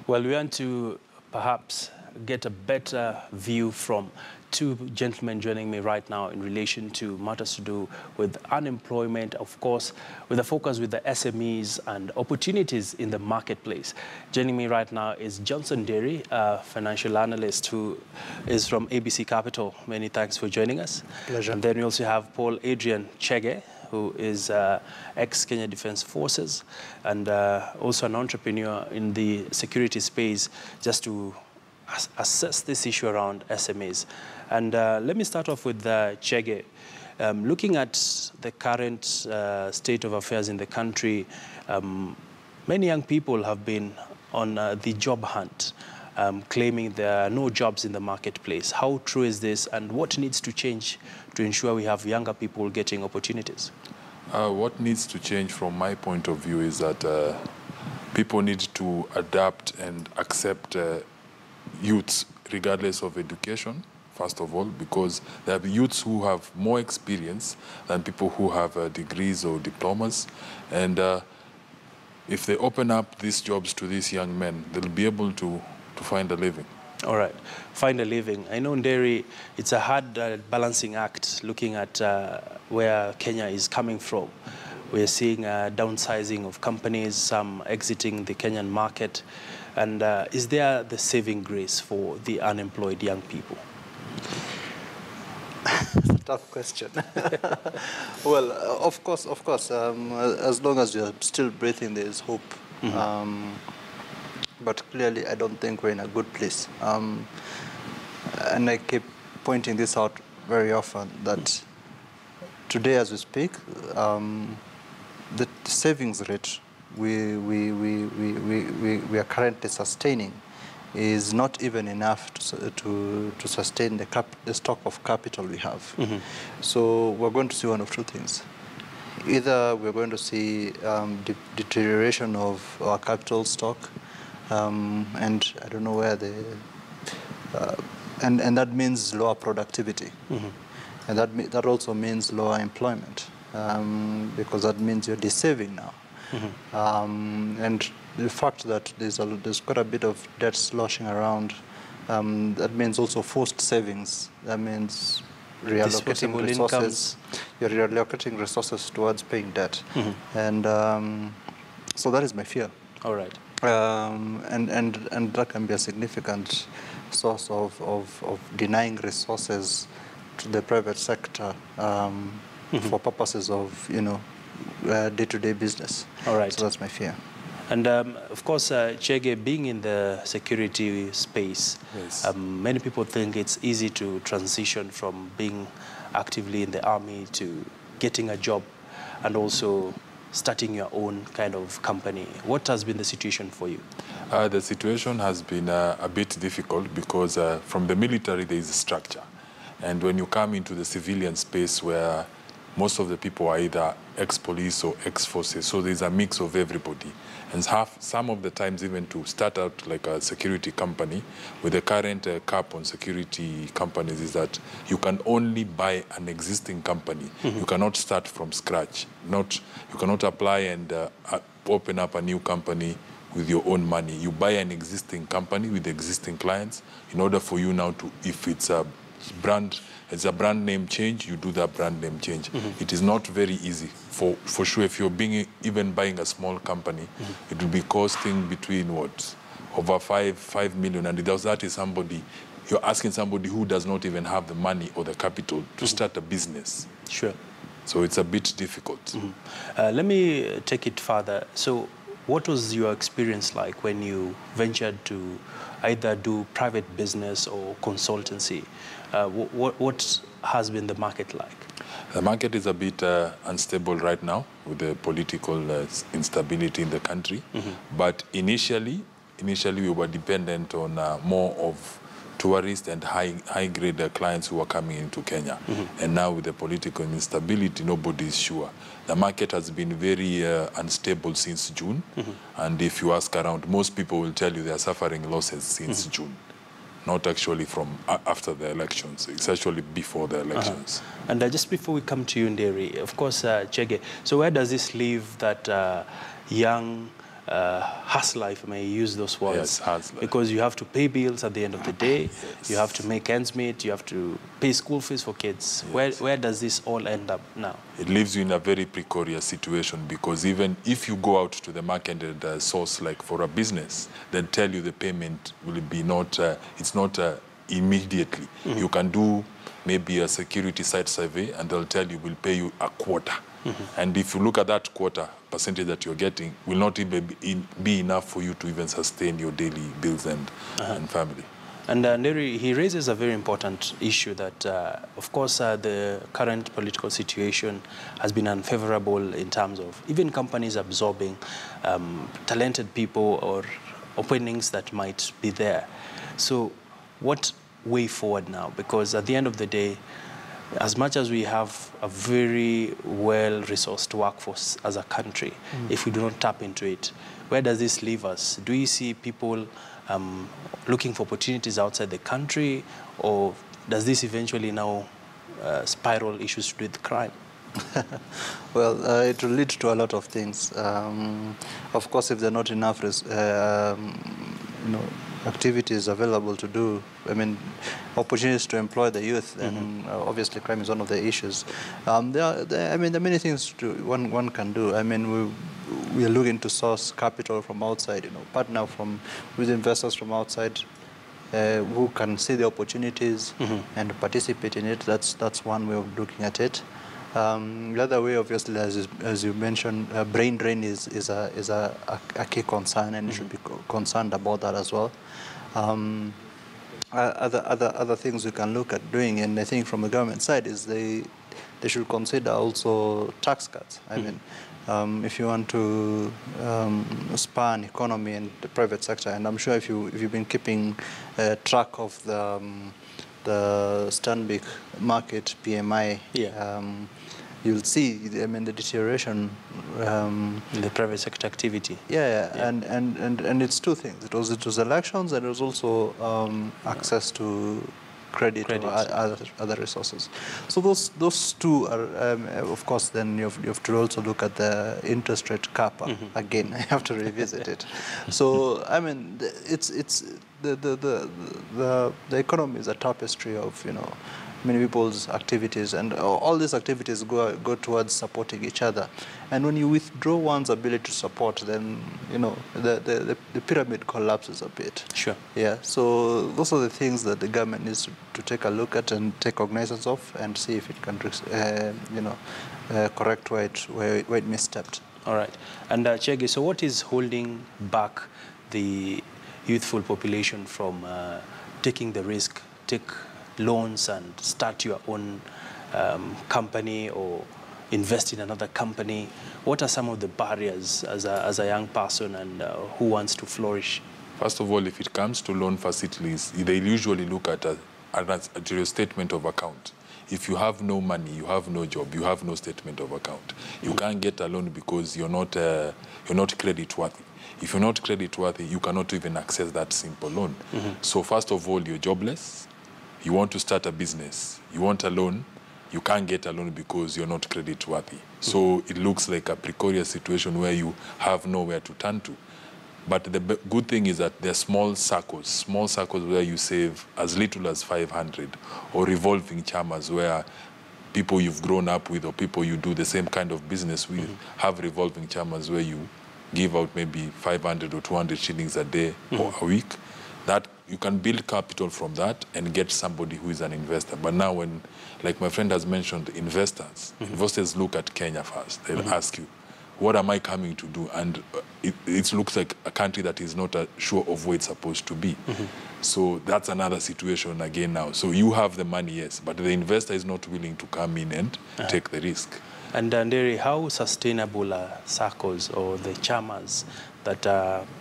Well, we want to perhaps get a better view from two gentlemen joining me right now in relation to matters to do with unemployment, of course, with a focus with the SMEs and opportunities in the marketplace. Joining me right now is Nderi, a financial analyst who is from ABC Capital. Many thanks for joining us. Pleasure. And then we also have Adrian, who is ex-Kenya Defence Forces and also an entrepreneur in the security space, just to assess this issue around SMEs. And let me start off with Chege. Looking at the current state of affairs in the country, many young people have been on the job hunt, claiming there are no jobs in the marketplace. How true is this, and what needs to change to ensure we have younger people getting opportunities? What needs to change from my point of view is that people need to adapt and accept youths regardless of education, first of all, because there are youths who have more experience than people who have degrees or diplomas. And if they open up these jobs to these young men, they'll be able to find a living. All right, find a living. I know, Nderi, it's a hard balancing act looking at where Kenya is coming from. We're seeing a downsizing of companies, some exiting the Kenyan market. And is there the saving grace for the unemployed young people? It's a tough question. Well, of course, as long as you're still breathing, there is hope. Mm-hmm. But clearly, I don't think we're in a good place. And I keep pointing this out very often, that today, as we speak, the savings rate we are currently sustaining is not even enough to sustain the stock of capital we have. Mm-hmm. So we're going to see one of two things. Either we're going to see deterioration of our capital stock, and I don't know where and that means lower productivity. Mm-hmm. And that also means lower employment, because that means you're de-saving now. Mm-hmm. And the fact that there's quite a bit of debt sloshing around, that means also forced savings. That means reallocating resources. You're reallocating resources towards paying debt. Mm-hmm. And so that is my fear. All right. And that can be a significant source of denying resources to the private sector mm-hmm. for purposes of, day-to-day business. All right. So that's my fear. And of course, Chege, being in the security space, yes. Many people think it's easy to transition from being actively in the army to getting a job and also starting your own kind of company. What has been the situation for you? The situation has been a bit difficult because from the military there is a structure. And when you come into the civilian space where most of the people are either ex-police or ex-forces, so there's a mix of everybody. And some of the times even to start out like a security company, with the current cap on security companies is that you can only buy an existing company. Mm-hmm. You cannot start from scratch. You cannot apply and open up a new company with your own money. You buy an existing company with existing clients in order for you now to, if it's a brand name change, you do that brand name change. Mm-hmm. It is not very easy. For sure, if you're even buying a small company, mm-hmm. it will be costing between over 5 million, and that is you're asking somebody who does not even have the money or the capital to mm-hmm. start a business. Sure. So it's a bit difficult. Mm-hmm. Let me take it further. So what was your experience like when you ventured to either do private business or consultancy? What has been the market like? The market is a bit unstable right now with the political instability in the country. Mm-hmm. But initially we were dependent on more of tourists and high-grade clients who are coming into Kenya. Mm-hmm. And now with the political instability, nobody is sure. The market has been very unstable since June. Mm-hmm. And if you ask around, most people will tell you they are suffering losses since mm-hmm. June. Not actually from after the elections. It's actually before the elections. Uh-huh. And just before we come to you, Nderi, of course, Chege, so where does this leave that young hustler, if I may use those words. Yes, hustler. Because you have to pay bills at the end of the day. Yes. You have to make ends meet. You have to pay school fees for kids. Yes. Where does this all end up now? It leaves you in a very precarious situation, because even if you go out to the market and source, like for a business, then tell you the payment will be not, it's not immediately. Mm-hmm. You can do maybe a security site survey and they'll tell you we'll pay you a quarter. Mm-hmm. And if you look at that quarter percentage that you're getting, will not even be enough for you to even sustain your daily bills and family. And Nderi, he raises a very important issue that, of course, the current political situation has been unfavorable in terms of even companies absorbing talented people or openings that might be there. So what way forward now? Because at the end of the day, as much as we have a very well-resourced workforce as a country, if we do not tap into it, where does this leave us? Do you see people looking for opportunities outside the country, or does this eventually now spiral issues to do with crime? Well, it will lead to a lot of things. Of course, if there are not enough activities available to do, I mean, opportunities to employ the youth, and obviously crime is one of the issues. There are many things one can do. I mean, we are looking to source capital from outside, partner with investors from outside who can see the opportunities and participate in it. That's one way of looking at it. The other way, obviously, as you mentioned, brain drain is a key concern, and you should be concerned about that as well. Other things we can look at doing, and I think from the government side, is they should consider also tax cuts. I mean, if you want to spur an economy and the private sector, and I'm sure if you've been keeping track of the Stanbic market PMI, you'll see, I mean, the deterioration in the private sector activity. And it's two things. It was elections, and it was also access to credit or other resources. So those two are, of course, then you have to also look at the interest rate cap again. I have to revisit it. So I mean, the economy is a tapestry of many people's activities, and all these activities go towards supporting each other. And when you withdraw one's ability to support, then the pyramid collapses a bit. Sure. Yeah. So those are the things that the government needs to take a look at and take cognizance of, and see if it can correct where it misstepped. All right. And Chege, so what is holding back the youthful population from taking the risk, take loans and start your own company or invest in another company? What are some of the barriers as a young person and who wants to flourish? First of all, if it comes to loan facilities, they usually look at your statement of account. If you have no money, you have no job, you have no statement of account, you can't get a loan because you're not credit worthy. If you're not credit worthy, you cannot even access that simple loan. So first of all, you're jobless. You want to start a business, you want a loan, you can't get a loan because you're not credit worthy. So it looks like a precarious situation where you have nowhere to turn to. But the good thing is that there are small circles where you save as little as 500, or revolving chamas where people you've grown up with or people you do the same kind of business with have revolving chamas where you give out maybe 500 or 200 shillings a day or a week. That you can build capital from that and get somebody who is an investor. But now when, like my friend has mentioned, investors look at Kenya first. They'll ask you, what am I coming to do? And it looks like a country that is not sure of where it's supposed to be. So that's another situation again now. So you have the money, yes, but the investor is not willing to come in and take the risk. And Nderi, how sustainable are circles or the chamas that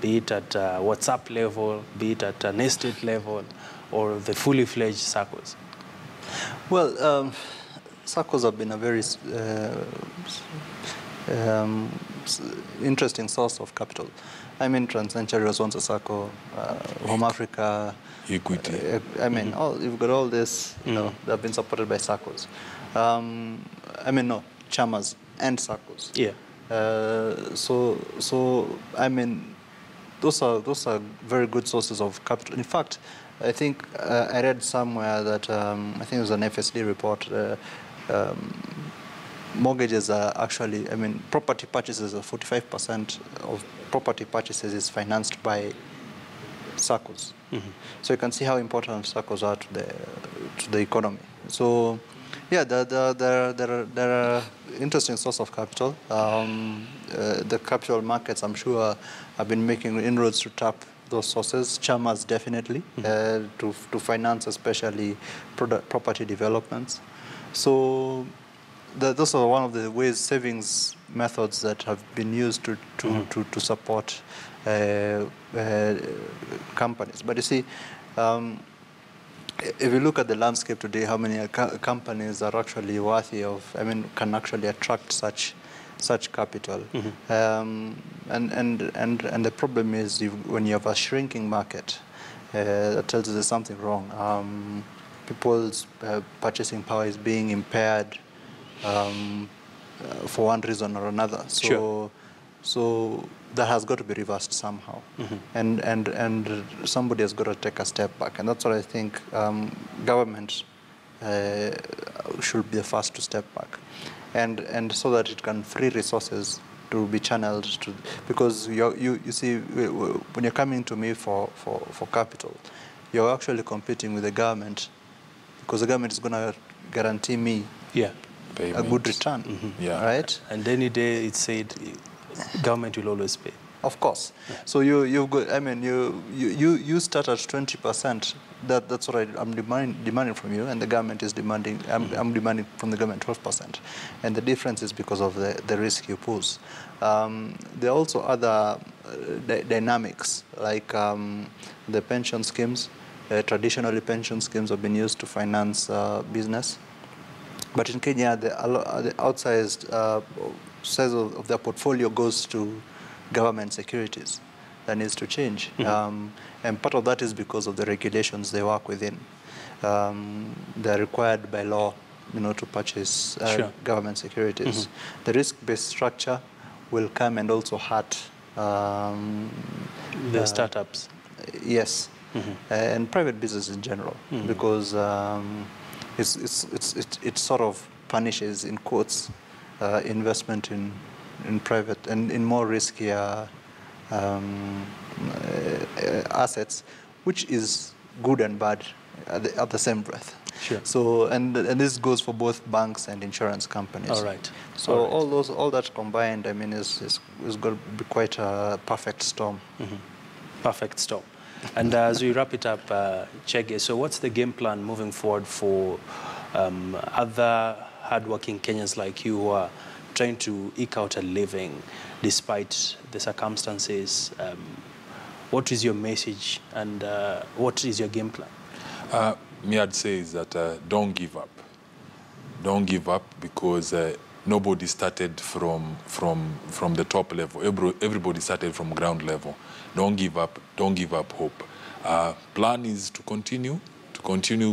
be it at WhatsApp level, be it at an estate level, or the fully fledged circles? Well, circles have been a very interesting source of capital. I mean, Transcentury was once a circle, Home Africa, Equity. I mean, you've got all this, that have been supported by circles. Chamas and circles. Yeah. So I mean, those are very good sources of capital. In fact, I think I read somewhere that I think it was an FSD report. Mortgages are actually, I mean, property purchases are 45% of property purchases is financed by circles. So you can see how important circles are to the economy. So yeah, there are interesting source of capital. The capital markets, I'm sure, have been making inroads to tap those sources. Chamas definitely to finance, especially property developments. So those are one of the ways, savings methods that have been used to support companies. But you see, if you look at the landscape today, how many companies are actually worthy of, I mean, can actually attract such capital? And the problem is when you have a shrinking market, that tells you there's something wrong. People's purchasing power is being impaired for one reason or another. So that has got to be reversed somehow, and somebody has got to take a step back, and that's what I think government should be the first to step back, and so that it can free resources to be channeled to, because you see, when you're coming to me for capital, you're actually competing with the government, because the government is going to guarantee me a good return, right? And any day it's said, government will always pay. Of course. So you've got, I mean, you start at 20%. That's what I'm demanding from you, and the government is demanding. I'm demanding from the government 12%, and the difference is because of the risk you pose. There are also other dynamics, like the pension schemes. Traditionally, pension schemes have been used to finance business. But in Kenya, the outsized size of their portfolio goes to government securities. That needs to change. And part of that is because of the regulations they work within. They're required by law, to purchase government securities. The risk-based structure will come and also hurt the startups. Yes, and private business in general, because it sort of punishes, in quotes, investment in private and in more riskier assets, which is good and bad at the same breath. So and this goes for both banks and insurance companies. All right. So all that combined, I mean, is going to be quite a perfect storm. Perfect storm. And as we wrap it up, Chege, so what's the game plan moving forward for other hardworking Kenyans like you who are trying to eke out a living despite the circumstances? What is your message, and what is your game plan? Me, I'd say is that don't give up. Don't give up, because nobody started from the top level. Everybody started from ground level. Don't give up. Don't give up hope. Plan is to continue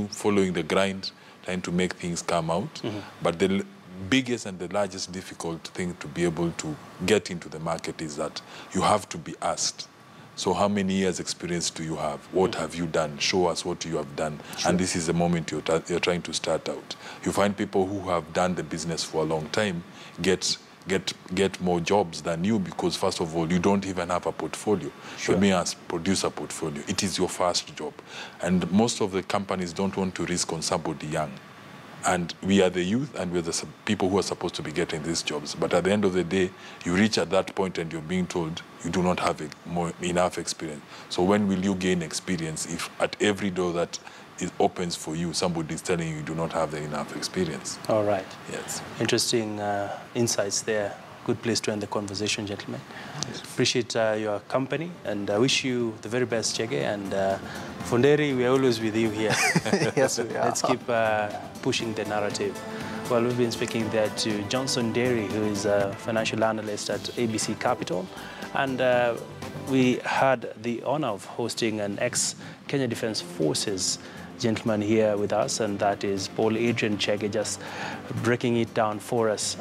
following the grind, trying to make things come out. But the biggest and the largest difficult thing to be able to get into the market is that you have to be asked. So how many years experience do you have? What have you done? Show us what you have done. And this is the moment you're trying to start out. You find people who have done the business for a long time get more jobs than you, because first of all, you don't even have a portfolio. You may produce a portfolio. It is your first job. And most of the companies don't want to risk on somebody young. And we are the youth, and we're the people who are supposed to be getting these jobs. But at the end of the day, you reach at that point and you're being told you do not have enough experience. So when will you gain experience if at every door that it opens for you, somebody is telling you do not have enough experience? All right. Yes. Interesting insights there. Good place to end the conversation, gentlemen. Yes. Appreciate your company, and I wish you the very best, Chege. And for Nderi, we're always with you here. Yes, we are. Let's keep pushing the narrative. Well, we've been speaking there to Johnson Nderi, who is a financial analyst at ABC Capital. And we had the honor of hosting an ex-Kenya Defence Forces gentleman here with us, and that is Paul Adrian Chege, just breaking it down for us.